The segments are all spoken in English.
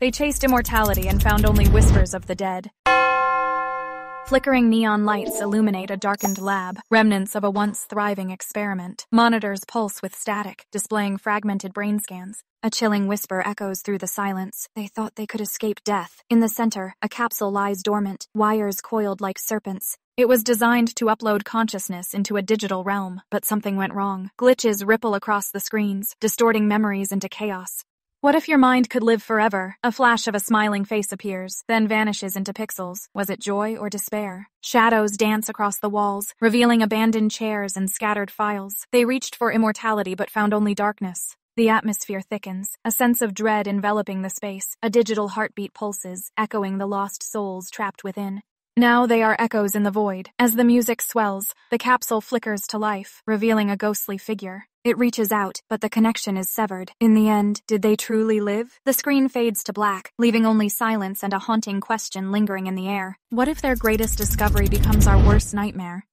They chased Immortality and found only whispers of the dead. Flickering neon lights illuminate a darkened lab, remnants of a once thriving experiment. Monitors pulse with static, displaying fragmented brain scans. A chilling whisper echoes through the silence. They thought they could escape death. In the center, a capsule lies dormant, wires coiled like serpents. It was designed to upload consciousness into a digital realm, but something went wrong. Glitches ripple across the screens, distorting memories into chaos. What if your mind could live forever? A flash of a smiling face appears, then vanishes into pixels. Was it joy or despair? Shadows dance across the walls, revealing abandoned chairs and scattered files. They reached for immortality but found only darkness. The atmosphere thickens, a sense of dread enveloping the space. A digital heartbeat pulses, echoing the lost souls trapped within. Now they are echoes in the void. As the music swells, the capsule flickers to life, revealing a ghostly figure. It reaches out, but the connection is severed. In the end, did they truly live? The screen fades to black, leaving only silence and a haunting question lingering in the air. What if their greatest discovery becomes our worst nightmare?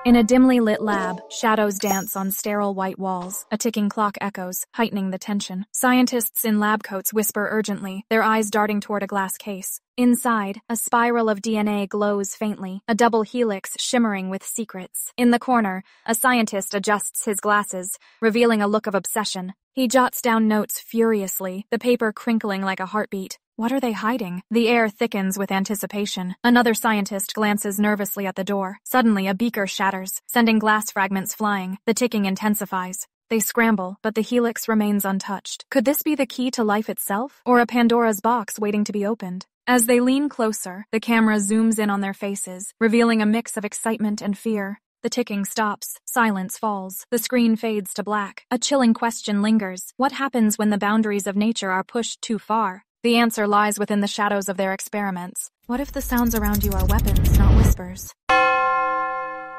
In a dimly lit lab, shadows dance on sterile white walls. A ticking clock echoes, heightening the tension. Scientists in lab coats whisper urgently, their eyes darting toward a glass case. Inside, a spiral of DNA glows faintly, a double helix shimmering with secrets. In the corner, a scientist adjusts his glasses, revealing a look of obsession. He jots down notes furiously, the paper crinkling like a heartbeat. What are they hiding? The air thickens with anticipation. Another scientist glances nervously at the door. Suddenly, a beaker shatters, sending glass fragments flying. The ticking intensifies. They scramble, but the helix remains untouched. Could this be the key to life itself, or a Pandora's box waiting to be opened? As they lean closer, the camera zooms in on their faces, revealing a mix of excitement and fear. The ticking stops. Silence falls. The screen fades to black. A chilling question lingers. What happens when the boundaries of nature are pushed too far? The answer lies within the shadows of their experiments. What if the sounds around you are weapons, not whispers?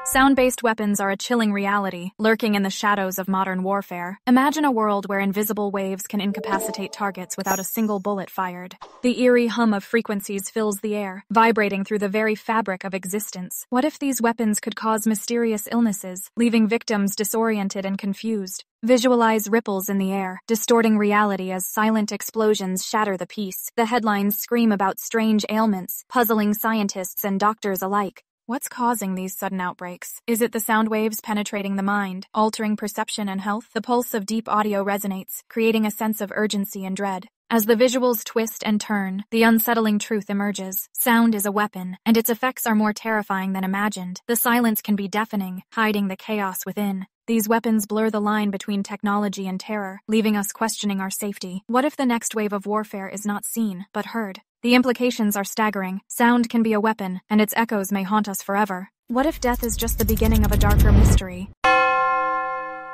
Sound-based weapons are a chilling reality, lurking in the shadows of modern warfare. Imagine a world where invisible waves can incapacitate targets without a single bullet fired. The eerie hum of frequencies fills the air, vibrating through the very fabric of existence. What if these weapons could cause mysterious illnesses, leaving victims disoriented and confused? Visualize ripples in the air, distorting reality as silent explosions shatter the peace. The headlines scream about strange ailments, puzzling scientists and doctors alike. What's causing these sudden outbreaks? Is it the sound waves penetrating the mind, altering perception and health? The pulse of deep audio resonates, creating a sense of urgency and dread. As the visuals twist and turn, the unsettling truth emerges. Sound is a weapon, and its effects are more terrifying than imagined. The silence can be deafening, hiding the chaos within. These weapons blur the line between technology and terror, leaving us questioning our safety. What if the next wave of warfare is not seen, but heard? The implications are staggering. Sound can be a weapon, and its echoes may haunt us forever. What if death is just the beginning of a darker mystery?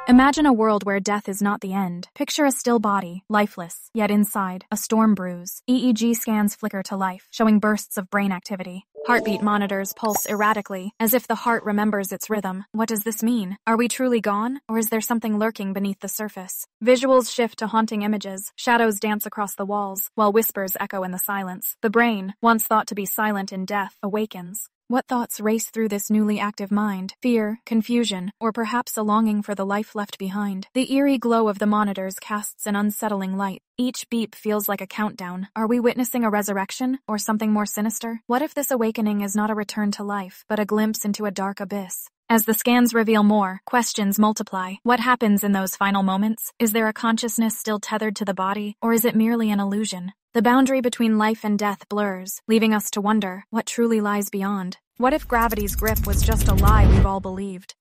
Imagine a world where death is not the end. Picture a still body, lifeless, yet inside, a storm brews. EEG scans flicker to life, showing bursts of brain activity. Heartbeat monitors pulse erratically, as if the heart remembers its rhythm. What does this mean? Are we truly gone, or is there something lurking beneath the surface? Visuals shift to haunting images. Shadows dance across the walls, while whispers echo in the silence. The brain, once thought to be silent in death, awakens. What thoughts race through this newly active mind? Fear, confusion, or perhaps a longing for the life left behind? The eerie glow of the monitors casts an unsettling light. Each beep feels like a countdown. Are we witnessing a resurrection, or something more sinister? What if this awakening is not a return to life, but a glimpse into a dark abyss? As the scans reveal more, questions multiply. What happens in those final moments? Is there a consciousness still tethered to the body, or is it merely an illusion? The boundary between life and death blurs, leaving us to wonder what truly lies beyond. What if gravity's grip was just a lie we've all believed?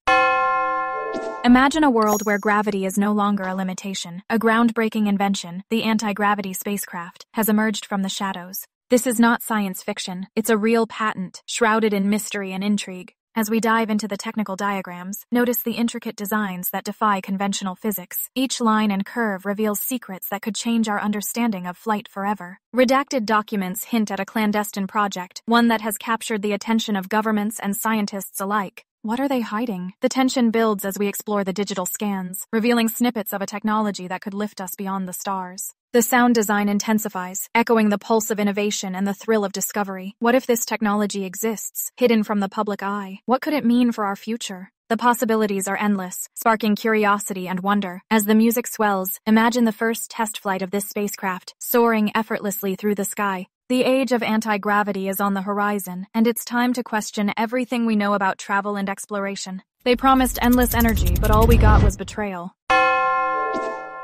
Imagine a world where gravity is no longer a limitation. A groundbreaking invention, the anti-gravity spacecraft, has emerged from the shadows. This is not science fiction. It's a real patent, shrouded in mystery and intrigue. As we dive into the technical diagrams, notice the intricate designs that defy conventional physics. Each line and curve reveals secrets that could change our understanding of flight forever. Redacted documents hint at a clandestine project, one that has captured the attention of governments and scientists alike. What are they hiding? The tension builds as we explore the digital scans, revealing snippets of a technology that could lift us beyond the stars. The sound design intensifies, echoing the pulse of innovation and the thrill of discovery. What if this technology exists, hidden from the public eye? What could it mean for our future? The possibilities are endless, sparking curiosity and wonder. As the music swells, imagine the first test flight of this spacecraft, soaring effortlessly through the sky. The age of anti-gravity is on the horizon, and it's time to question everything we know about travel and exploration. They promised endless energy, but all we got was betrayal.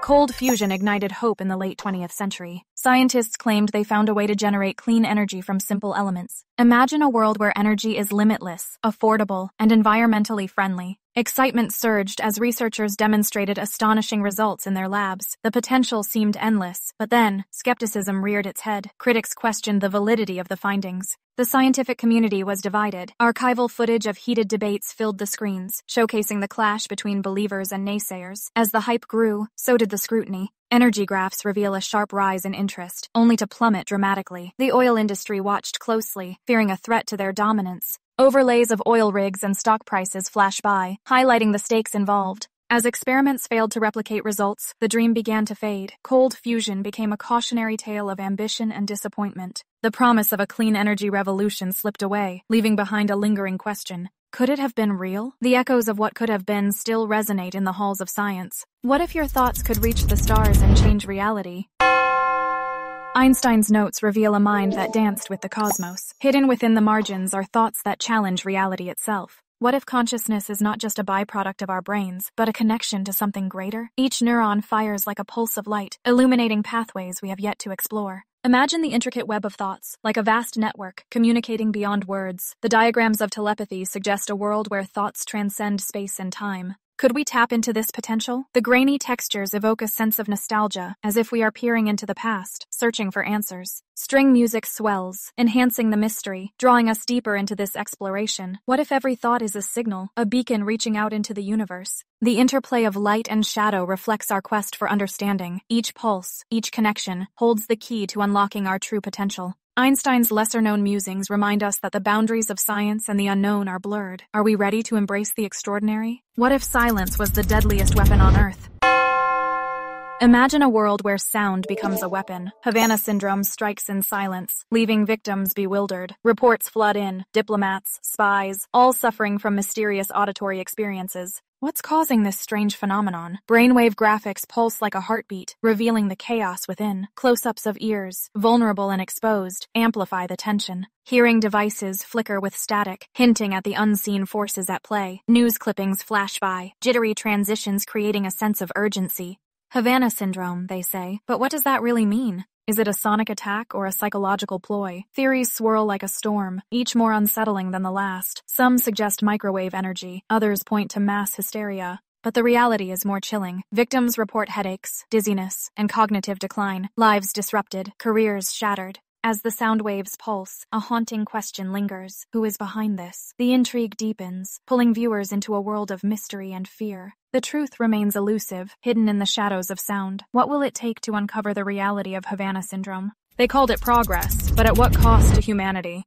Cold fusion ignited hope in the late 20th century. Scientists claimed they found a way to generate clean energy from simple elements. Imagine a world where energy is limitless, affordable, and environmentally friendly. Excitement surged as researchers demonstrated astonishing results in their labs. The potential seemed endless, but then, skepticism reared its head. Critics questioned the validity of the findings. The scientific community was divided. Archival footage of heated debates filled the screens, showcasing the clash between believers and naysayers. As the hype grew, so did the scrutiny. Energy graphs reveal a sharp rise in interest, only to plummet dramatically. The oil industry watched closely, fearing a threat to their dominance. Overlays of oil rigs and stock prices flash by, highlighting the stakes involved. As experiments failed to replicate results, the dream began to fade. Cold fusion became a cautionary tale of ambition and disappointment. The promise of a clean energy revolution slipped away, leaving behind a lingering question. Could it have been real? The echoes of what could have been still resonate in the halls of science. What if your thoughts could reach the stars and change reality? Einstein's notes reveal a mind that danced with the cosmos. Hidden within the margins are thoughts that challenge reality itself. What if consciousness is not just a byproduct of our brains, but a connection to something greater? Each neuron fires like a pulse of light, illuminating pathways we have yet to explore. Imagine the intricate web of thoughts, like a vast network, communicating beyond words. The diagrams of telepathy suggest a world where thoughts transcend space and time. Could we tap into this potential? The grainy textures evoke a sense of nostalgia, as if we are peering into the past, searching for answers. String music swells, enhancing the mystery, drawing us deeper into this exploration. What if every thought is a signal, a beacon reaching out into the universe? The interplay of light and shadow reflects our quest for understanding. Each pulse, each connection, holds the key to unlocking our true potential. Einstein's lesser-known musings remind us that the boundaries of science and the unknown are blurred. Are we ready to embrace the extraordinary? What if silence was the deadliest weapon on Earth? Imagine a world where sound becomes a weapon. Havana syndrome strikes in silence, leaving victims bewildered. Reports flood in, diplomats, spies, all suffering from mysterious auditory experiences. What's causing this strange phenomenon? Brainwave graphics pulse like a heartbeat, revealing the chaos within. Close-ups of ears, vulnerable and exposed, amplify the tension. Hearing devices flicker with static, hinting at the unseen forces at play. News clippings flash by, jittery transitions creating a sense of urgency. Havana syndrome, they say, but what does that really mean? Is it a sonic attack or a psychological ploy? Theories swirl like a storm, each more unsettling than the last. Some suggest microwave energy, others point to mass hysteria. But the reality is more chilling. Victims report headaches, dizziness, and cognitive decline, lives disrupted, careers shattered. As the sound waves pulse, a haunting question lingers. Who is behind this? The intrigue deepens, pulling viewers into a world of mystery and fear. The truth remains elusive, hidden in the shadows of sound. What will it take to uncover the reality of Havana syndrome? They called it progress, but at what cost to humanity?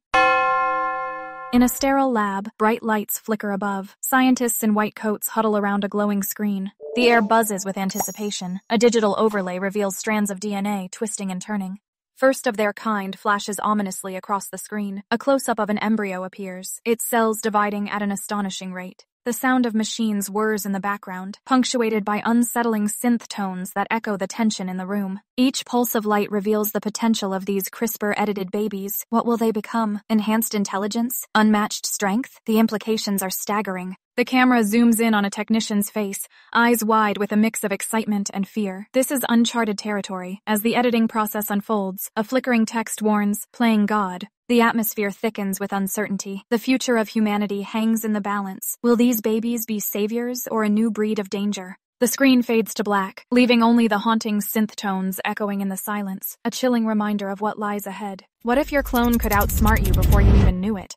In a sterile lab, bright lights flicker above. Scientists in white coats huddle around a glowing screen. The air buzzes with anticipation. A digital overlay reveals strands of DNA twisting and turning. First of their kind flashes ominously across the screen. A close-up of an embryo appears, its cells dividing at an astonishing rate. The sound of machines whirs in the background, punctuated by unsettling synth tones that echo the tension in the room. Each pulse of light reveals the potential of these CRISPR-edited babies. What will they become? Enhanced intelligence? Unmatched strength? The implications are staggering. The camera zooms in on a technician's face, eyes wide with a mix of excitement and fear. This is uncharted territory. As the editing process unfolds, a flickering text warns, "Playing God." The atmosphere thickens with uncertainty. The future of humanity hangs in the balance. Will these babies be saviors or a new breed of danger? The screen fades to black, leaving only the haunting synth tones echoing in the silence, a chilling reminder of what lies ahead. What if your clone could outsmart you before you even knew it?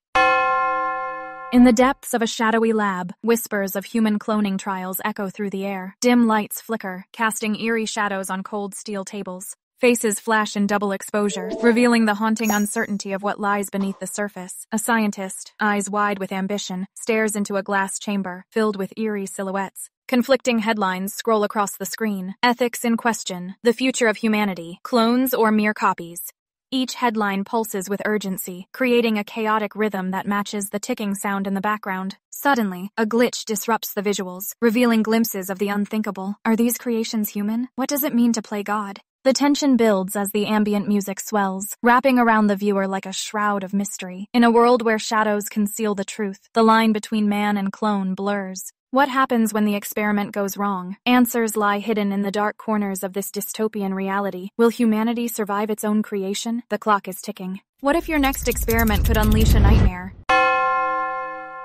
In the depths of a shadowy lab, whispers of human cloning trials echo through the air. Dim lights flicker, casting eerie shadows on cold steel tables. Faces flash in double exposure, revealing the haunting uncertainty of what lies beneath the surface. A scientist, eyes wide with ambition, stares into a glass chamber, filled with eerie silhouettes. Conflicting headlines scroll across the screen. Ethics in question, the future of humanity, clones or mere copies. Each headline pulses with urgency, creating a chaotic rhythm that matches the ticking sound in the background. Suddenly, a glitch disrupts the visuals, revealing glimpses of the unthinkable. Are these creations human? What does it mean to play God? The tension builds as the ambient music swells, wrapping around the viewer like a shroud of mystery. In a world where shadows conceal the truth, the line between man and clone blurs. What happens when the experiment goes wrong? Answers lie hidden in the dark corners of this dystopian reality. Will humanity survive its own creation? The clock is ticking. What if your next experiment could unleash a nightmare?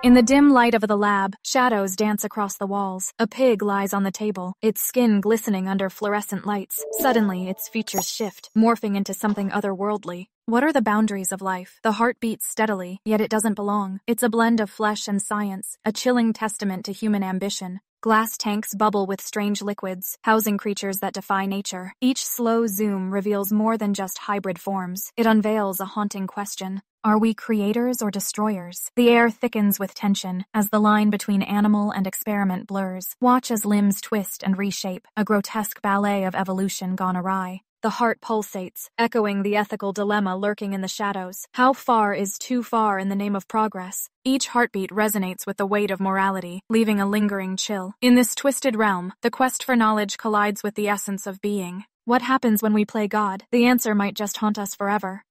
In the dim light of the lab, shadows dance across the walls. A pig lies on the table, its skin glistening under fluorescent lights. Suddenly, its features shift, morphing into something otherworldly. What are the boundaries of life? The heart beats steadily, yet it doesn't belong. It's a blend of flesh and science, a chilling testament to human ambition. Glass tanks bubble with strange liquids, housing creatures that defy nature. Each slow zoom reveals more than just hybrid forms. It unveils a haunting question. Are we creators or destroyers? The air thickens with tension as the line between animal and experiment blurs. Watch as limbs twist and reshape, a grotesque ballet of evolution gone awry. The heart pulsates, echoing the ethical dilemma lurking in the shadows. How far is too far in the name of progress? Each heartbeat resonates with the weight of morality, leaving a lingering chill. In this twisted realm, the quest for knowledge collides with the essence of being. What happens when we play God? The answer might just haunt us forever.